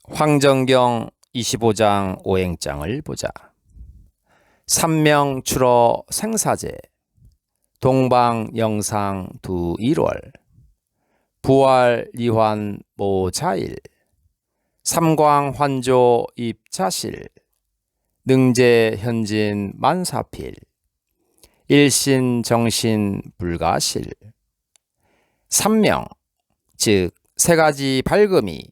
황정경 25장 오행장을 보자. 삼명 출어 생사제, 동방 영상 두 1월, 부활 리환 모자일, 삼광 환조 입자실, 능제 현진 만사필, 일신 정신 불가실. 삼명, 즉 세 가지 밝음이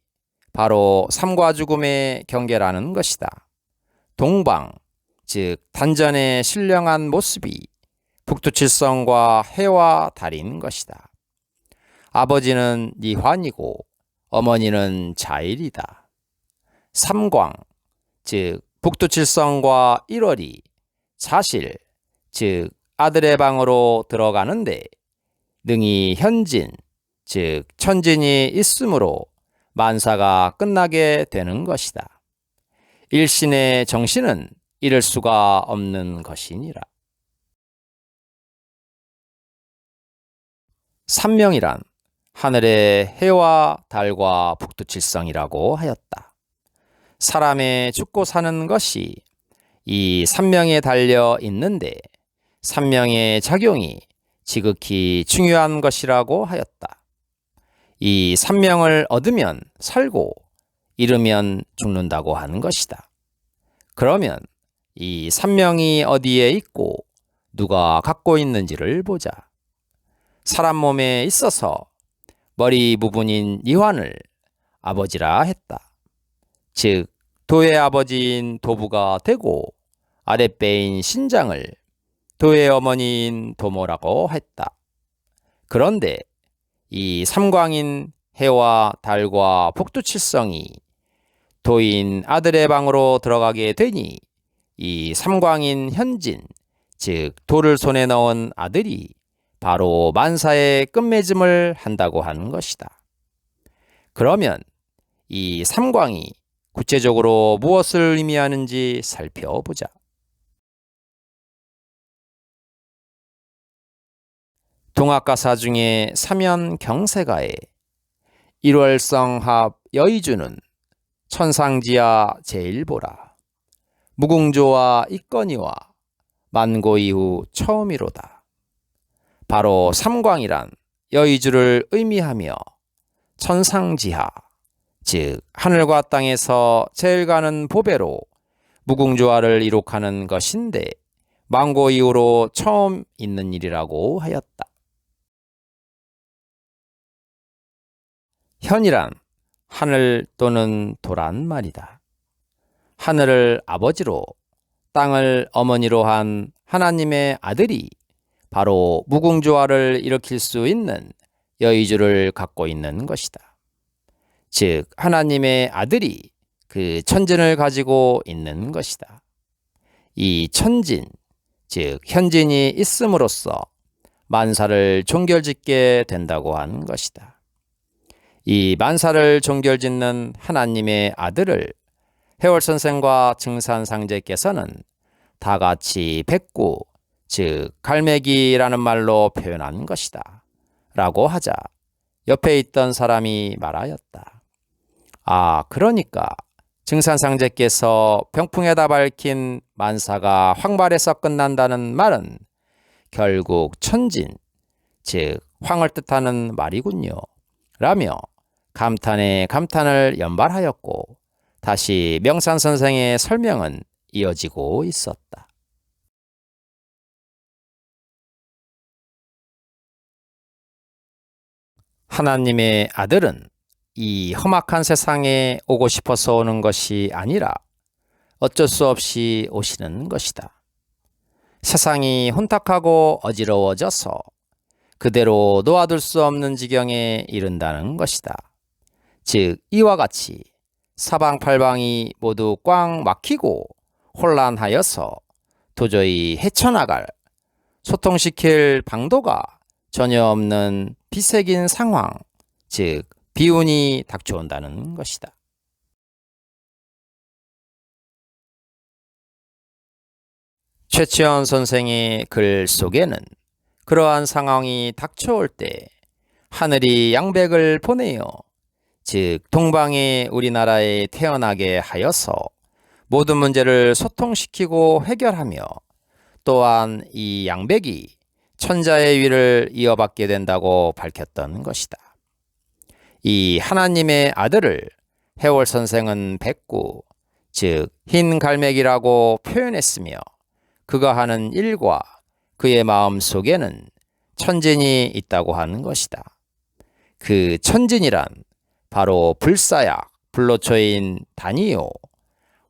바로 삶과 죽음의 경계라는 것이다. 동방, 즉 단전의 신령한 모습이 북두칠성과 해와 달인 것이다. 아버지는 리환이고 어머니는 자일이다. 삼광, 즉 북두칠성과 1월이 자실, 즉 아들의 방으로 들어가는데 능히 현진, 즉 천진이 있으므로 만사가 끝나게 되는 것이다. 일신의 정신은 이를 수가 없는 것이니라. 삼명이란 하늘의 해와 달과 북두칠성이라고 하였다. 사람의 죽고 사는 것이 이 삼명에 달려 있는데 삼명의 작용이 지극히 중요한 것이라고 하였다. 이 삼명을 얻으면 살고 잃으면 죽는다고 하는 것이다. 그러면 이 삼명이 어디에 있고 누가 갖고 있는지를 보자. 사람 몸에 있어서 머리 부분인 리환을 아버지라 했다. 즉 도의 아버지인 도부가 되고 아랫배인 신장을 도의 어머니인 도모라고 했다. 그런데 이 삼광인 해와 달과 북두칠성이 도인 아들의 방으로 들어가게 되니 이 삼광인 현진, 즉 도를 손에 넣은 아들이 바로 만사의 끝맺음을 한다고 하는 것이다. 그러면 이 삼광이 구체적으로 무엇을 의미하는지 살펴보자. 동학가사 중에 사면경세가에 1월성합 여의주는 천상지하 제일보라. 무궁조와 이건희와 만고 이후 처음이로다. 바로 삼광이란 여의주를 의미하며 천상지하, 즉 하늘과 땅에서 제일 가는 보배로 무궁조화를 이룩하는 것인데 만고 이후로 처음 있는 일이라고 하였다. 현이란 하늘 또는 도란 말이다. 하늘을 아버지로 땅을 어머니로 한 하나님의 아들이 바로 무궁조화를 일으킬 수 있는 여의주를 갖고 있는 것이다. 즉 하나님의 아들이 그 천진을 가지고 있는 것이다. 이 천진, 즉 현진이 있음으로써 만사를 종결짓게 된다고 하는 것이다. 이 만사를 종결짓는 하나님의 아들을 해월선생과 증산상제께서는 다같이 백구, 즉 갈매기라는 말로 표현한 것이다 라고 하자 옆에 있던 사람이 말하였다. 그러니까 증산상제께서 병풍에다 밝힌 만사가 황발에서 끝난다는 말은 결국 천진, 즉 황을 뜻하는 말이군요 라며 감탄에 감탄을 연발하였고 다시 명산선생의 설명은 이어지고 있었다. 하나님의 아들은 이 험악한 세상에 오고 싶어서 오는 것이 아니라 어쩔 수 없이 오시는 것이다. 세상이 혼탁하고 어지러워져서 그대로 놓아둘 수 없는 지경에 이른다는 것이다. 즉 이와 같이 사방팔방이 모두 꽉 막히고 혼란하여서 도저히 헤쳐나갈, 소통시킬 방도가 전혀 없는 비색인 상황, 즉 비운이 닥쳐온다는 것이다. 최치원 선생의 글 속에는 그러한 상황이 닥쳐올 때 하늘이 양백을 보내어 즉 동방이 우리나라에 태어나게 하여서 모든 문제를 소통시키고 해결하며 또한 이 양백이 천자의 위를 이어받게 된다고 밝혔던 것이다. 이 하나님의 아들을 해월 선생은 백구, 즉 흰 갈매기라고 표현했으며 그가 하는 일과 그의 마음 속에는 천진이 있다고 하는 것이다. 그 천진이란 바로 불사약, 불로초인 단이요,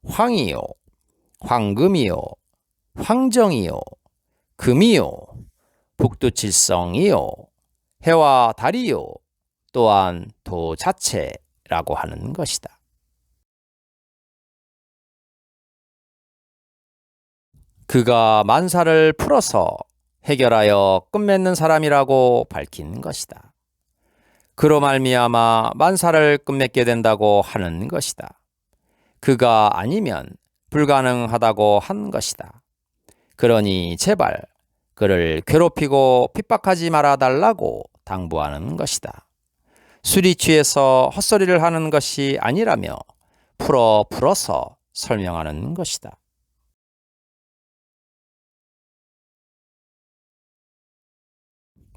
황이요, 황금이요, 황정이요, 금이요, 북두칠성이요, 해와 달이요, 또한 도 자체라고 하는 것이다. 그가 만사를 풀어서 해결하여 끝맺는 사람이라고 밝힌 것이다. 그로 말미암아 만사를 끝맺게 된다고 하는 것이다. 그가 아니면 불가능하다고 한 것이다. 그러니 제발 그를 괴롭히고 핍박하지 말아 달라고 당부하는 것이다. 술이 취해서 헛소리를 하는 것이 아니라며 풀어서 설명하는 것이다.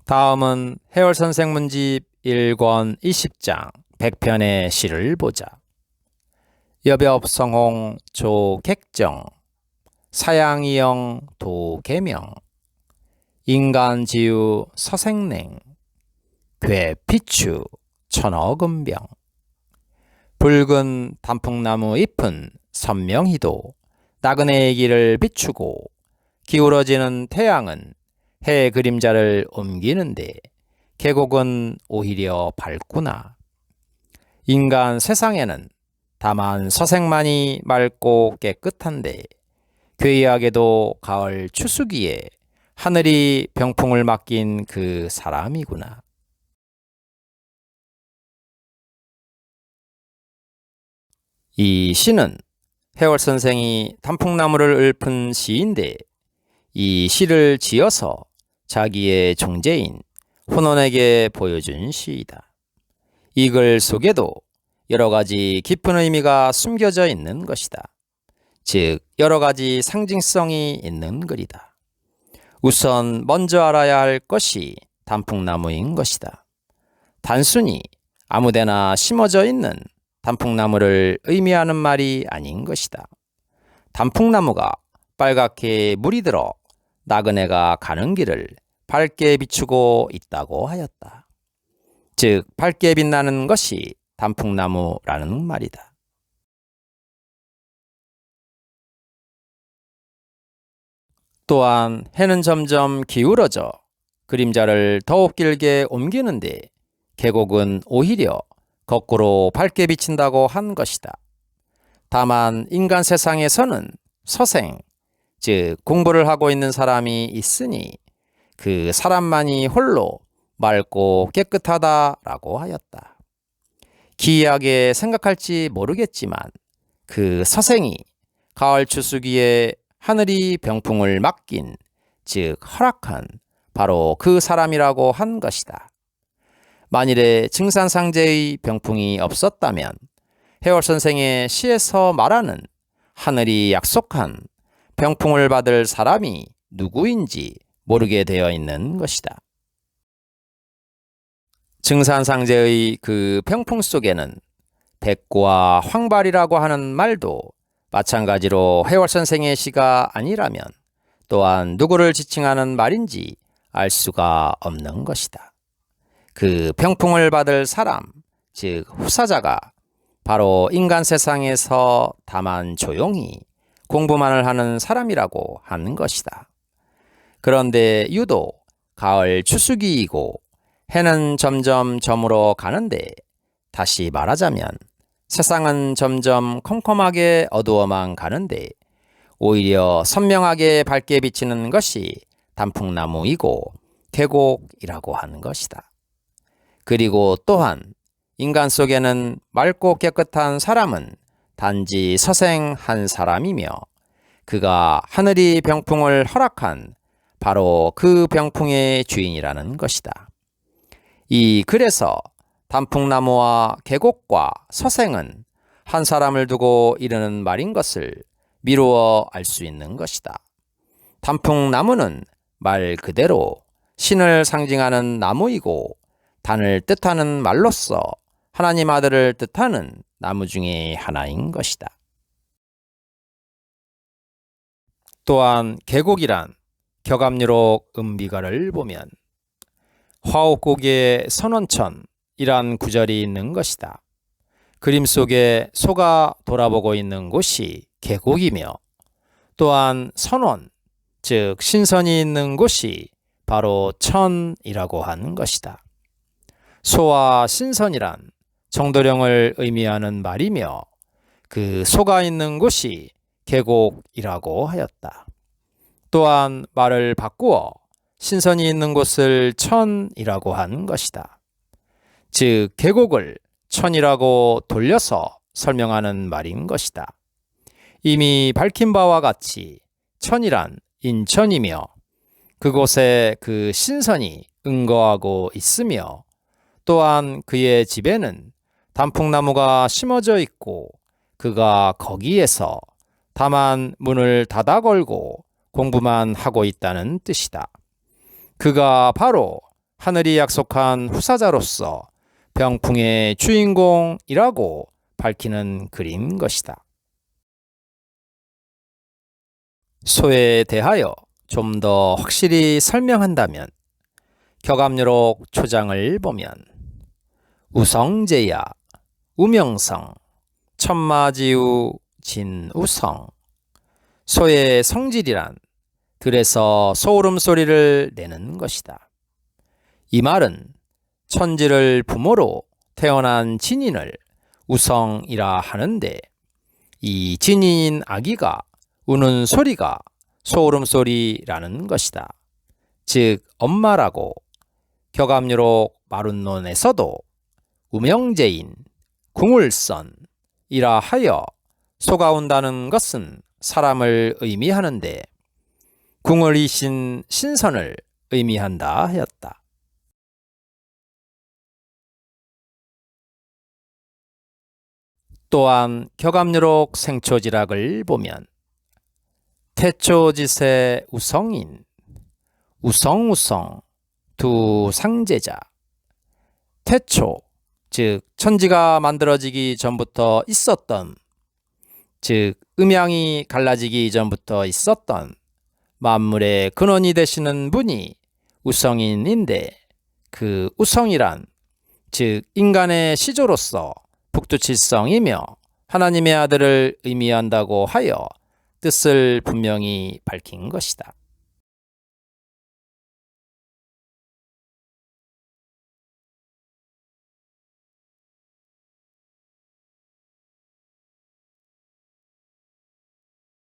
다음은 해월 선생 문집 1권 20장 100편의 시를 보자. 여벽성홍 조객정 사양이영 도계명 인간지유 서생냉 괴피추 천어금병 붉은 단풍나무 잎은 선명히도 나그네의 길을 비추고 기울어지는 태양은 해 그림자를 옮기는데 계곡은 오히려 밝구나. 인간 세상에는 다만 서생만이 맑고 깨끗한데 괴이하게도 가을 추수기에 하늘이 병풍을 맡긴 그 사람이구나. 이 시는 해월 선생이 단풍나무를 읊은 시인데 이 시를 지어서 자기의 종제인 혼원에게 보여준 시이다. 이 글 속에도 여러 가지 깊은 의미가 숨겨져 있는 것이다. 즉 여러 가지 상징성이 있는 글이다. 우선 먼저 알아야 할 것이 단풍나무인 것이다. 단순히 아무데나 심어져 있는 단풍나무를 의미하는 말이 아닌 것이다. 단풍나무가 빨갛게 물이 들어 나그네가 가는 길을 밝게 비추고 있다고 하였다. 즉 밝게 빛나는 것이 단풍나무라는 말이다. 또한 해는 점점 기울어져 그림자를 더욱 길게 옮기는데 계곡은 오히려 거꾸로 밝게 비친다고 한 것이다. 다만 인간 세상에서는 서생, 즉 공부를 하고 있는 사람이 있으니 그 사람만이 홀로 맑고 깨끗하다라고 하였다. 기이하게 생각할지 모르겠지만 그 서생이 가을 추수기에 하늘이 병풍을 맡긴, 즉 허락한 바로 그 사람이라고 한 것이다. 만일에 증산상제의 병풍이 없었다면 해월 선생의 시에서 말하는 하늘이 약속한 병풍을 받을 사람이 누구인지 모르게 되어 있는 것이다. 증산상제의 그 병풍 속에는 백구와 황발이라고 하는 말도 마찬가지로 해월 선생의 시가 아니라면 또한 누구를 지칭하는 말인지 알 수가 없는 것이다. 그 병풍을 받을 사람, 즉 후사자가 바로 인간 세상에서 다만 조용히 공부만을 하는 사람이라고 하는 것이다. 그런데 유독 가을 추수기이고 해는 점점 저물어 가는데 다시 말하자면 세상은 점점 컴컴하게 어두워만 가는데 오히려 선명하게 밝게 비치는 것이 단풍나무이고 계곡이라고 하는 것이다. 그리고 또한 인간 속에는 맑고 깨끗한 사람은 단지 서생 한 사람이며 그가 하늘이 병풍을 허락한 바로 그 병풍의 주인이라는 것이다. 이 글에서 단풍나무와 계곡과 서생은 한 사람을 두고 이르는 말인 것을 미루어 알 수 있는 것이다. 단풍나무는 말 그대로 신을 상징하는 나무이고 단을 뜻하는 말로써 하나님 아들을 뜻하는 나무 중에 하나인 것이다. 또한 계곡이란 격암유록 음비가를 보면 화옥고기의 선원천이란 구절이 있는 것이다. 그림 속에 소가 돌아보고 있는 곳이 계곡이며 또한 선원, 즉 신선이 있는 곳이 바로 천이라고 하는 것이다. 소와 신선이란 정도령을 의미하는 말이며 그 소가 있는 곳이 계곡이라고 하였다. 또한 말을 바꾸어 신선이 있는 곳을 천이라고 하는 것이다. 즉 계곡을 천이라고 돌려서 설명하는 말인 것이다. 이미 밝힌 바와 같이 천이란 인천이며 그곳에 그 신선이 응거하고 있으며 또한 그의 집에는 단풍나무가 심어져 있고 그가 거기에서 다만 문을 닫아 걸고 공부만 하고 있다는 뜻이다. 그가 바로 하늘이 약속한 후사자로서 병풍의 주인공이라고 밝히는 글인 것이다. 소에 대하여 좀 더 확실히 설명한다면 격암유록 초장을 보면 우성제야, 우명성, 천마지우, 진우성. 소의 성질이란 들에서 소울음소리를 내는 것이다. 이 말은 천지를 부모로 태어난 진인을 우성이라 하는데 이 진인 아기가 우는 소리가 소울음소리라는 것이다. 즉 엄마라고 격암유록 마룬론에서도 우명제인 궁울선이라 하여 소가 운다는 것은 사람을 의미하는데 궁을이신 신선을 의미한다 하였다. 또한 격암유록 생초지락을 보면 태초지세 우성인, 우성우성 두 상제자. 태초, 즉 천지가 만들어지기 전부터 있었던, 즉 음양이 갈라지기 전부터 있었던 만물의 근원이 되시는 분이 우성인인데 그 우성이란 즉 인간의 시조로서 북두칠성이며 하나님의 아들을 의미한다고 하여 뜻을 분명히 밝힌 것이다.